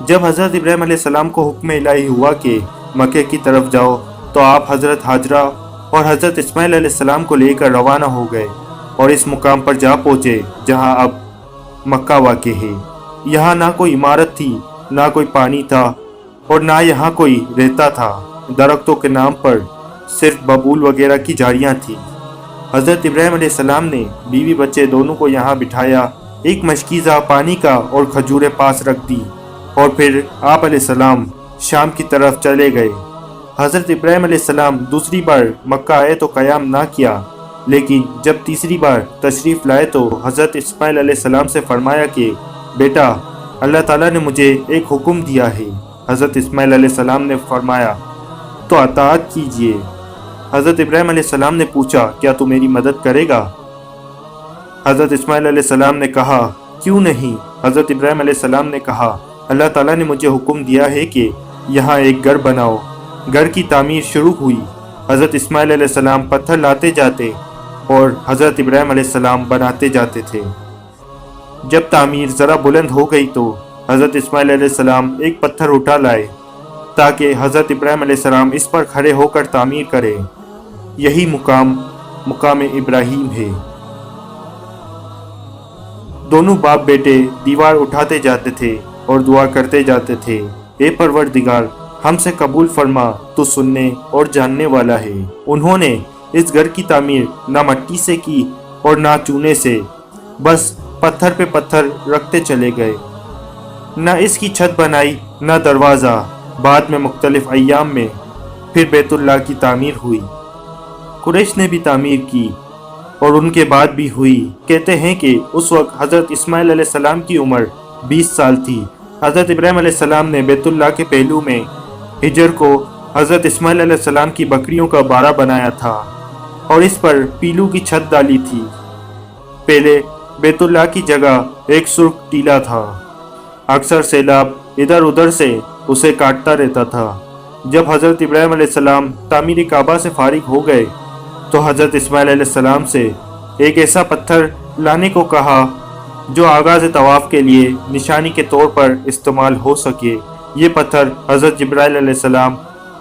جب حضرت ابراہیم علیہ السلام کو حکم الہی ہوا کہ مکے کی طرف جاؤ تو آپ حضرت حاجرہ اور حضرت اسماعیل علیہ السلام کو لے کر روانہ ہو گئے اور اس مقام پر جا پہنچے جہاں اب مکہ واقع ہے۔ یہاں نہ کوئی عمارت تھی، نہ کوئی پانی تھا اور نہ یہاں کوئی رہتا تھا۔ درختوں کے نام پر صرف ببول وغیرہ کی جھاڑیاں تھیں۔ حضرت ابراہیم علیہ السلام نے بیوی بچے دونوں کو یہاں بٹھایا، ایک مشکیزہ پانی کا اور کھجوریں پاس رکھ دی اور پھر آپ علیہ السلام شام کی طرف چلے گئے۔ حضرت ابراہیم علیہ السلام دوسری بار مکہ آئے تو قیام نہ کیا، لیکن جب تیسری بار تشریف لائے تو حضرت اسماعیل علیہ السلام سے فرمایا کہ بیٹا، اللہ تعالیٰ نے مجھے ایک حکم دیا ہے۔ حضرت اسماعیل علیہ السلام نے فرمایا تو اطاعت کیجیے۔ حضرت ابراہیم علیہ السلام نے پوچھا کیا تو میری مدد کرے گا؟ حضرت اسماعیل علیہ السلام نے کہا کیوں نہیں؟ حضرت ابراہیم علیہ السلام نے کہا اللہ تعالیٰ نے مجھے حکم دیا ہے کہ یہاں ایک گھر بناؤ۔ گھر کی تعمیر شروع ہوئی۔ حضرت اسماعیل علیہ السلام پتھر لاتے جاتے اور حضرت ابراہیم علیہ السلام بناتے جاتے تھے۔ جب تعمیر ذرا بلند ہو گئی تو حضرت اسماعیل علیہ السلام ایک پتھر اٹھا لائے تاکہ حضرت ابراہیم علیہ السلام اس پر کھڑے ہو کر تعمیر کرے۔ یہی مقام ابراہیم ہے۔ دونوں باپ بیٹے دیوار اٹھاتے جاتے تھے اور دعا کرتے جاتے تھے، اے پروردگار ہم سے قبول فرما، تو سننے اور جاننے والا ہے۔ انہوں نے اس گھر کی تعمیر نہ مٹی سے کی اور نہ چونے سے، بس پتھر پہ پتھر رکھتے چلے گئے۔ نہ اس کی چھت بنائی نہ دروازہ۔ بعد میں مختلف ایام میں پھر بیت اللہ کی تعمیر ہوئی۔ قریش نے بھی تعمیر کی اور ان کے بعد بھی ہوئی۔ کہتے ہیں کہ اس وقت حضرت اسماعیل علیہ السلام کی عمر 20 سال تھی۔ حضرت ابراہیم علیہ السلام نے بیت اللہ کے پہلو میں حجر کو حضرت اسماعیل علیہ السلام کی بکریوں کا بارہ بنایا تھا اور اس پر پیلو کی چھت ڈالی تھی۔ پہلے بیت اللہ کی جگہ ایک سرخ ٹیلا تھا۔ اکثر سیلاب ادھر ادھر سے اسے کاٹتا رہتا تھا۔ جب حضرت ابراہیم علیہ السلام تعمیر کعبہ سے فارغ ہو گئے تو حضرت اسماعیل علیہ السلام سے ایک ایسا پتھر لانے کو کہا جو آغاز طواف کے لیے نشانی کے طور پر استعمال ہو سکے۔ یہ پتھر حضرت جبرائیل علیہ السلام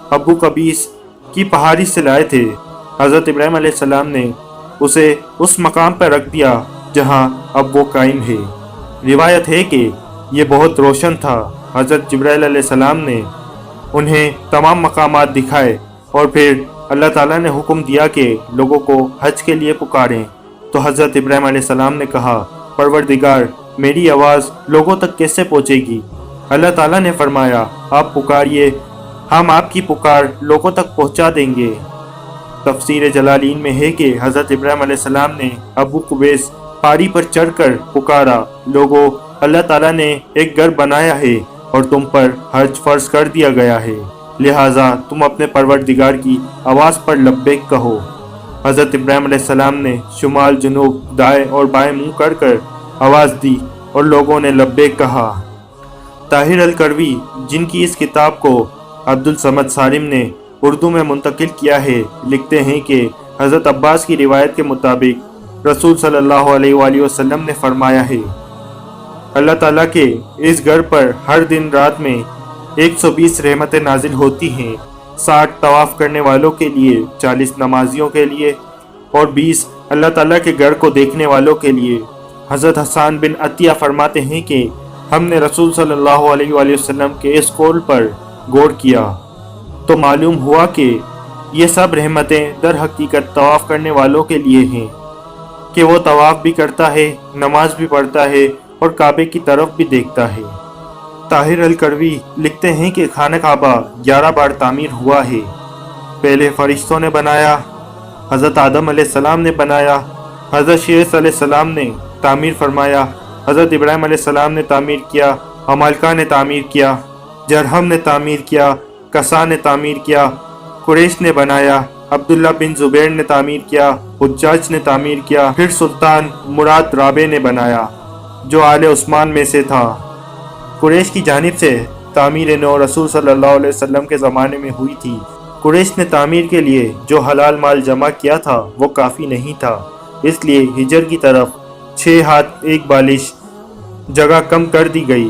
ابو قبیس کی پہاڑی سے لائے تھے۔ حضرت ابراہیم علیہ السلام نے اسے اس مقام پر رکھ دیا جہاں اب وہ قائم ہے۔ روایت ہے کہ یہ بہت روشن تھا۔ حضرت جبرائیل علیہ السلام نے انہیں تمام مقامات دکھائے اور پھر اللہ تعالیٰ نے حکم دیا کہ لوگوں کو حج کے لیے پکاریں تو حضرت ابراہیم علیہ السلام نے کہا پروردگار میری آواز لوگوں تک کیسے پہنچے گی؟ اللہ تعالیٰ نے فرمایا آپ پکاریے، ہم آپ کی پکار لوگوں تک پہنچا دیں گے۔ تفسیر جلالین میں ہے کہ حضرت ابراہیم علیہ السلام نے ابو قبیس پہاڑی پر چڑھ کر پکارا لوگو اللہ تعالیٰ نے ایک گھر بنایا ہے اور تم پر حج فرض کر دیا گیا ہے، لہٰذا تم اپنے پروردگار کی آواز پر لبیک کہو۔ حضرت ابراہیم علیہ السلام نے شمال جنوب دائیں اور بائیں منہ کر کر آواز دی اور لوگوں نے لبیک کہا۔ طاہر الکروی جن کی اس کتاب کو عبدالصمد سالم نے اردو میں منتقل کیا ہے، لکھتے ہیں کہ حضرت عباس کی روایت کے مطابق رسول صلی اللہ علیہ وآلہ وسلم نے فرمایا ہے اللہ تعالیٰ کے اس گھر پر ہر دن رات میں 120 رحمتیں نازل ہوتی ہیں، 60 طواف کرنے والوں کے لیے، 40 نمازیوں کے لیے اور 20 اللہ تعالیٰ کے گھر کو دیکھنے والوں کے لیے۔ حضرت حسان بن عطیہ فرماتے ہیں کہ ہم نے رسول صلی اللہ علیہ وآلہ وسلم کے اس قول پر غور کیا تو معلوم ہوا کہ یہ سب رحمتیں در حقیقت طواف کرنے والوں کے لیے ہیں کہ وہ طواف بھی کرتا ہے، نماز بھی پڑھتا ہے اور کعبے کی طرف بھی دیکھتا ہے۔ طاہر الکروی لکھتے ہیں کہ خانہ کعبہ 11 بار تعمیر ہوا ہے۔ پہلے فرشتوں نے بنایا، حضرت آدم علیہ السلام نے بنایا، حضرت شیس علیہ السلام نے تعمیر فرمایا، حضرت ابراہیم علیہ السلام نے تعمیر کیا، عمالقہ نے تعمیر کیا، جرہم نے تعمیر کیا، کسا نے تعمیر کیا، قریش نے بنایا، عبداللہ بن زبیر نے تعمیر کیا، حجاج نے تعمیر کیا، پھر سلطان مراد رابع نے بنایا جو آل عثمان میں سے تھا۔ قریش کی جانب سے تعمیر نو رسول صلی اللہ علیہ وسلم کے زمانے میں ہوئی تھی۔ قریش نے تعمیر کے لیے جو حلال مال جمع کیا تھا وہ کافی نہیں تھا، اس لیے ہجر کی طرف 6 ہاتھ 1 بالش جگہ کم کر دی گئی۔